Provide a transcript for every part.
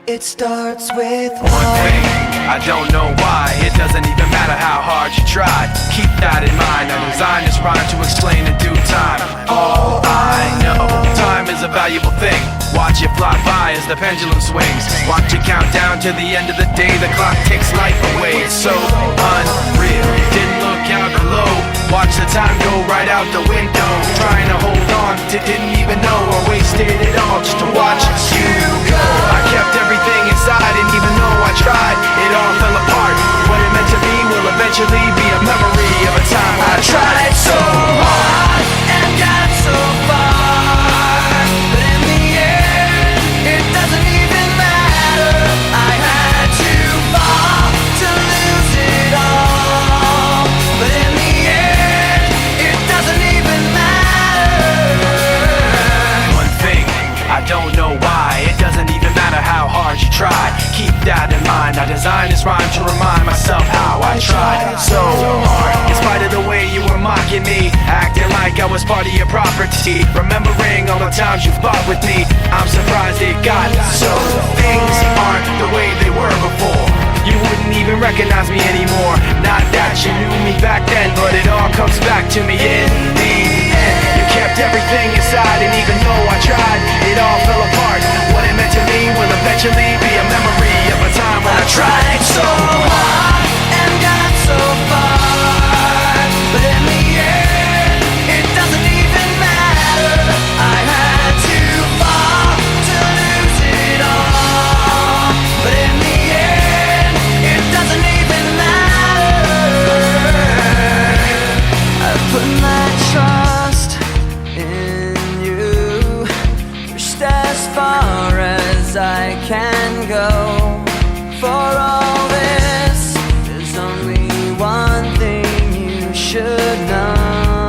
It starts with one thing, I don't know why. It doesn't even matter how hard you try. Keep that in mind. I designed this rhyme to explain in due time. All I know, time is a valuable thing. Watch it fly by as the pendulum swings. Watch it count down to the end of the day. The clock takes life away. It's so unreal. Didn't look out below. Watch the time go right out the window. Trying to hold on to didn't even know I wasted it all just to watch you go. I kept everything inside, and even though I tried, it all fell apart. What it meant to be will eventually be a memory of a time I tried so hard and got so far, but in the end, it doesn't even matter. I had to fall to lose it all, but in the end, it doesn't even matter. One thing, I don't know why. It doesn't even matter how hard you try. Keep that in mind. I designed this rhyme to remind myself how I tried so hard. In spite of the way you were mocking me, acting like I was part of your property, remembering all the times you fought with me, I'm surprised it got so. Things aren't the way they were before. You wouldn't even recognize me anymore. Not that you knew me back then, but it all comes back to me in the end. You kept everything inside, and even though I tried, it all fell apart. What it meant to me will eventually be a memory of a time when I tried so hard and got so far, but in the end, it doesn't even matter. I had to fall to lose it all, but in the end, it doesn't even matter. I put my trust in you, pushed as far as I can go. For all this, there's only one thing you should know.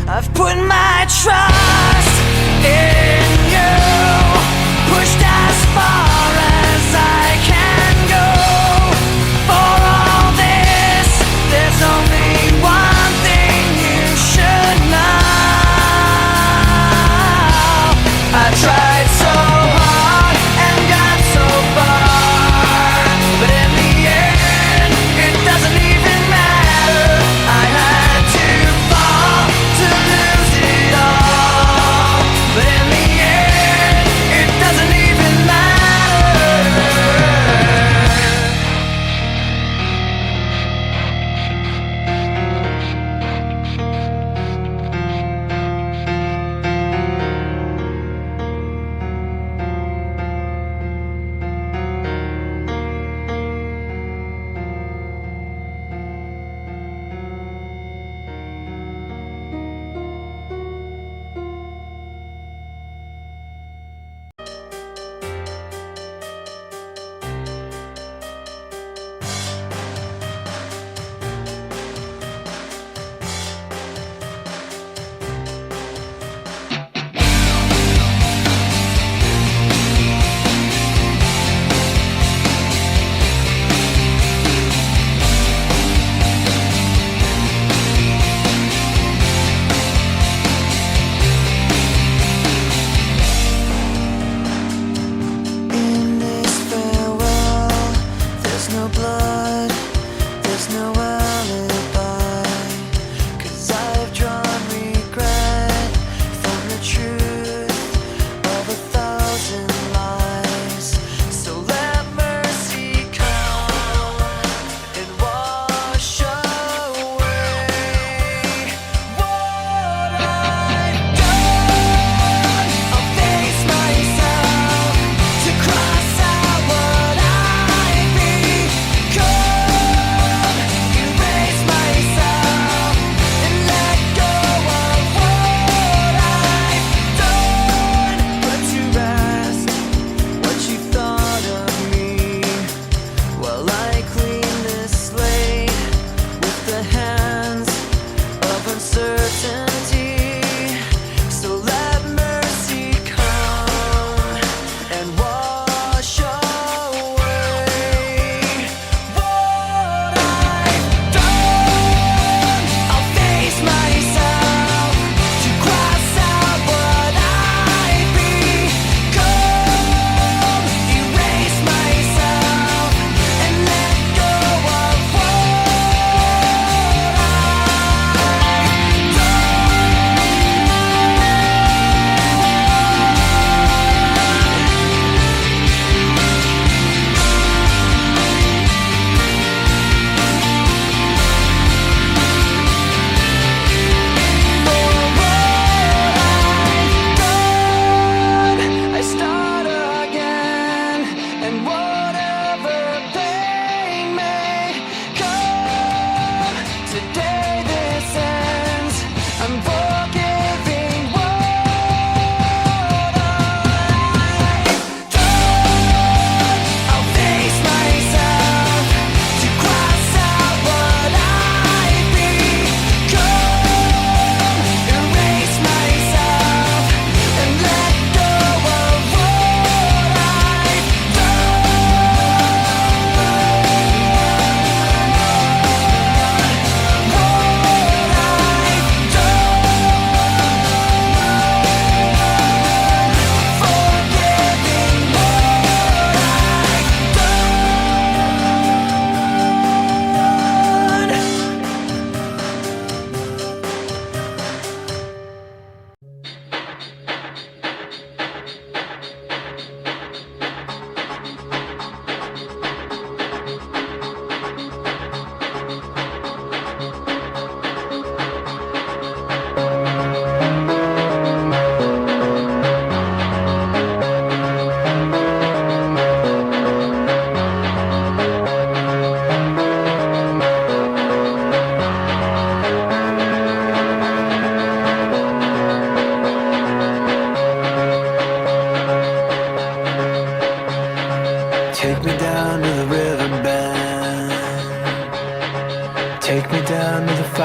I've put my trust in you, pushed as far as I can go. For all this, there's only one thing you should know. I tried so hard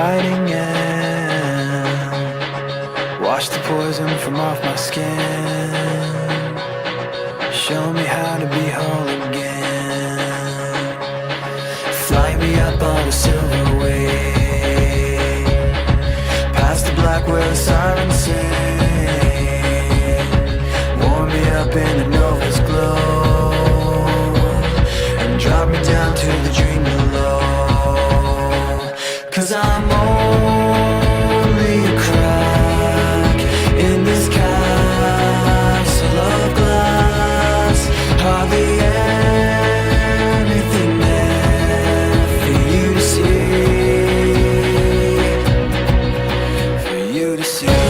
fighting and wash the poison from off my skin. Show me how to be whole again. Fly me up on a silver wave, past the black where the sirens sing. Warm me up in a nova's glow, and drop me down to the dream below. 'Cause I'm only a crack in this castle of glass. Hardly anything there for you to see, for you to see.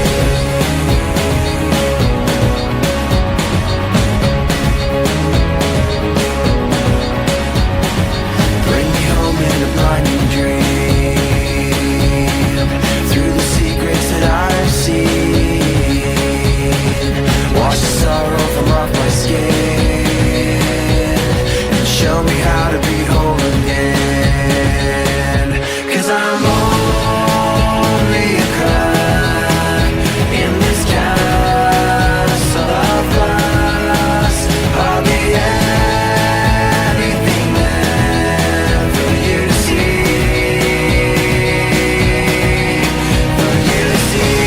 Bring me home in a blinding dream, through the secrets that I've seen. Wash the sorrow from off my skin, and show me how to be whole again. 'Cause I'm only a crack in this castle of glass. Hardly anything there for you to see, for you to see.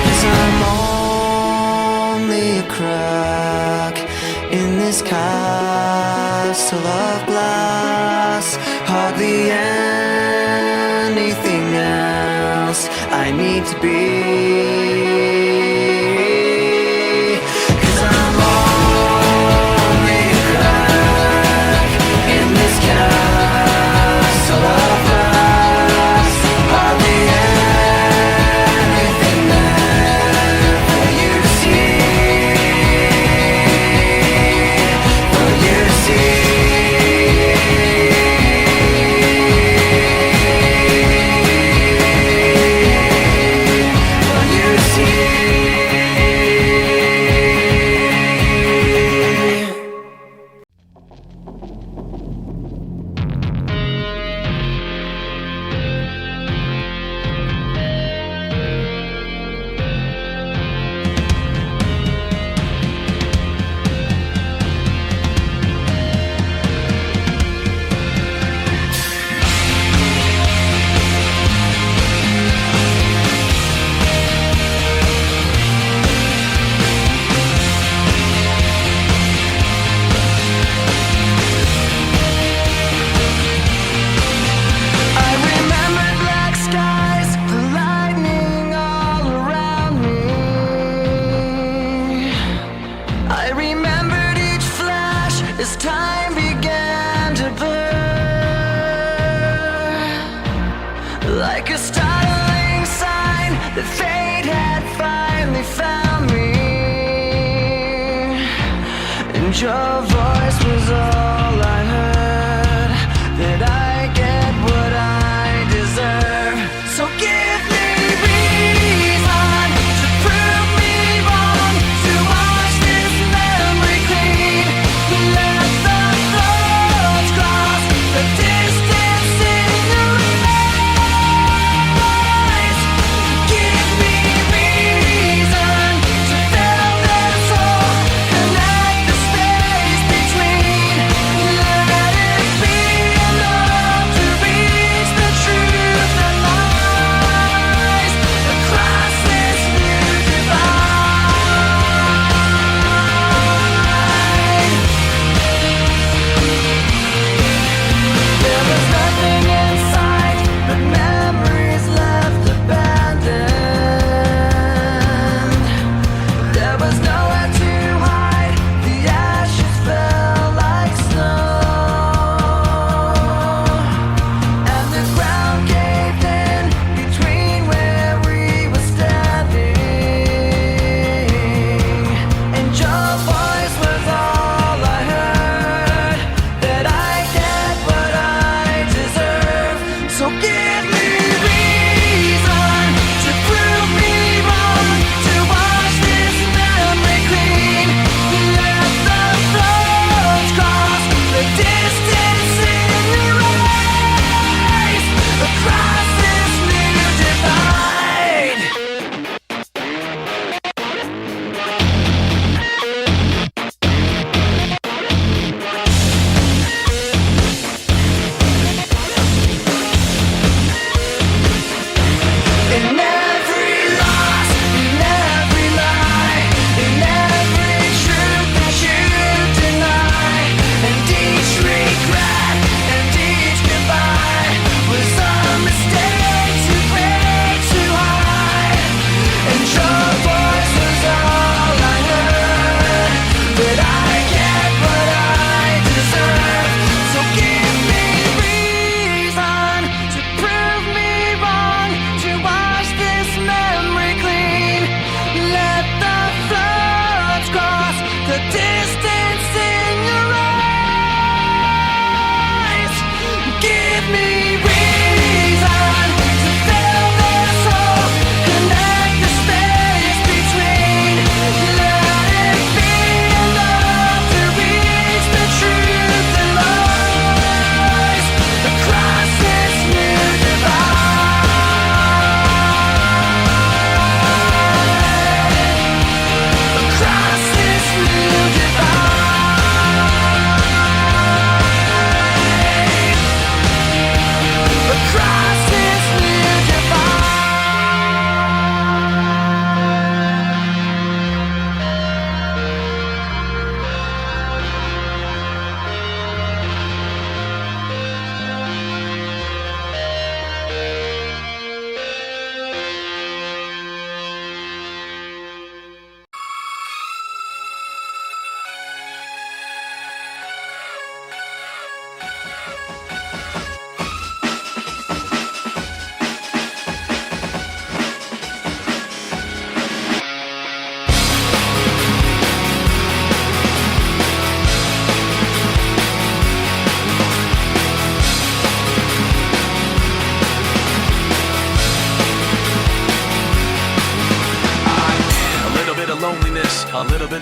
Cause I'm only a crack in this castle of glass. Hardly anything else I need to be. 'Cause I'm only a crack in this castle of glass. Hardly anything there for you to see, for you to see. For you to see. I remember black skies, the lightning all around me. I remembered each flash as time began to blur, like a startling sign that fate had finally found me. And your voice was all I heard, that I get what I deserve. So give me reason to prove me wrong, to wash this memory clean. Let the thoughts cross the distance in your eyes. Give me reason to fill this hole, connect the space between.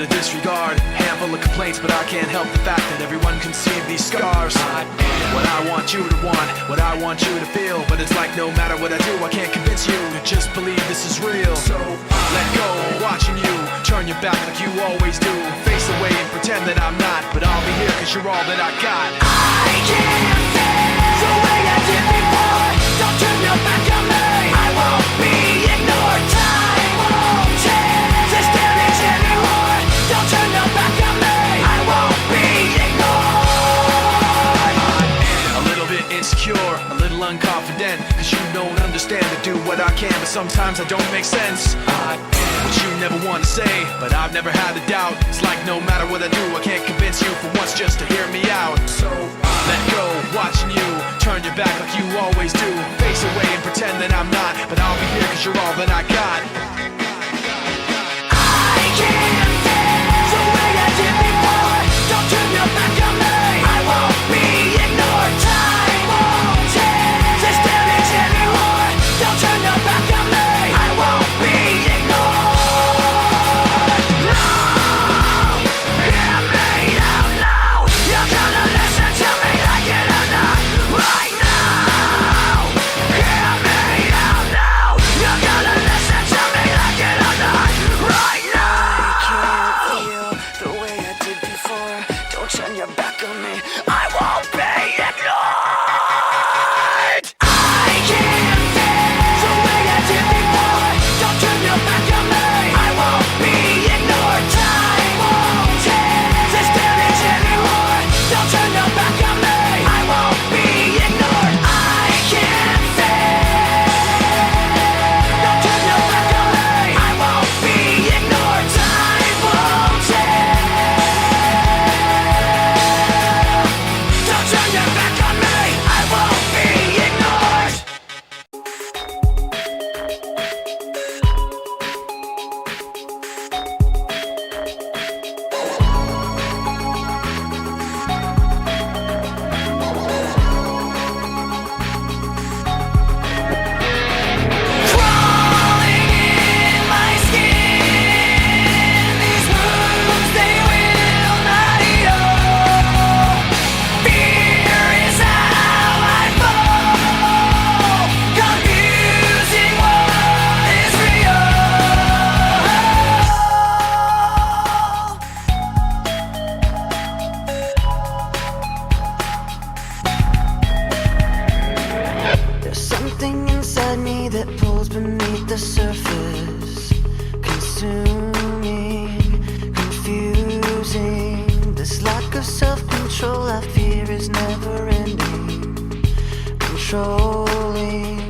to disregard. Handful of complaints, but I can't help the fact that everyone can see these scars. What I want you to want, what I want you to feel, but it's like no matter what I do, I can't convince you to just believe this is real. So let go, watching you turn your back like you always do. Face away and pretend that I'm not, but I'll be here cause you're all that I got. I can't feel the way I did before. Don't turn your back on me. I won't be ignored. Time won't change this damage anymore. Don't turn your back on me. I won't be ignored. A little bit insecure, a little unconfident, cause you don't understand to do what I can, but sometimes I don't make sense. What you never want to say, but I've never had a doubt. It's like no matter what I do, I can't convince you for once just to hear me out. So let go, watching you turn your back like you always do. Face away and pretend that I'm not, but I'll be here cause you're all that I got. I can't feel the way I did before. Don't turn your back on me. I won't be ignored. Time won't change this damage anymore. Don't turn your back on me. I won't be ignored. No, hear me out now. You're gonna listen to me like it or not. Right now, hear me out now. You're gonna listen to me like it or not. Right now. I can't feel the way I did before. Don't turn your back on me. I won't be ignored. I can't feel the way I did before. Don't turn your back on me. I won't be ignored. Time won't change this damage anymore. Don't turn your back on me. I won't be ignored. I can't feel. Don't turn your back on me. I won't be ignored. Time won't change. Don't turn your back on me. I won't be ignored. Crawling in my skin, these wounds they will not heal. Fear is how I fall, confusing what is real. There's something inside me that pulls beneath the surface, consuming, confusing. This lack of self-control I fear is never ending, controlling.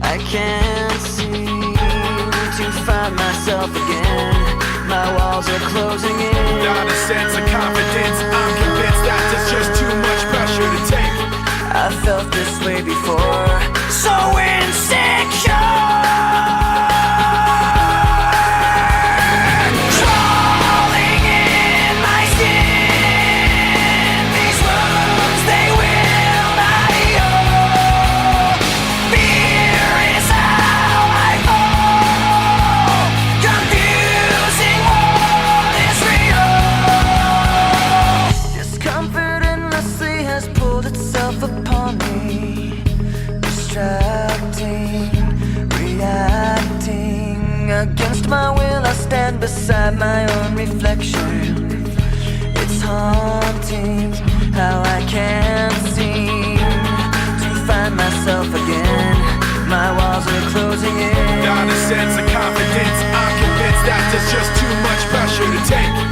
I can't seem to find myself again. My walls are closing in. Not a sense of confidence, I'm convinced that there's just too much pressure to take. I felt this way before, so insecure. Crawling in my skin, these wounds they will not heal. Fear is how I fall, confusing what is real. Discomfort endlessly has pulled itself upon me, distracting, reacting. Against my will I stand beside my own reflection. It's haunting how I can't seem to find myself again. My walls are closing in. Not a sense of confidence, I'm convinced that there's just too much pressure to take.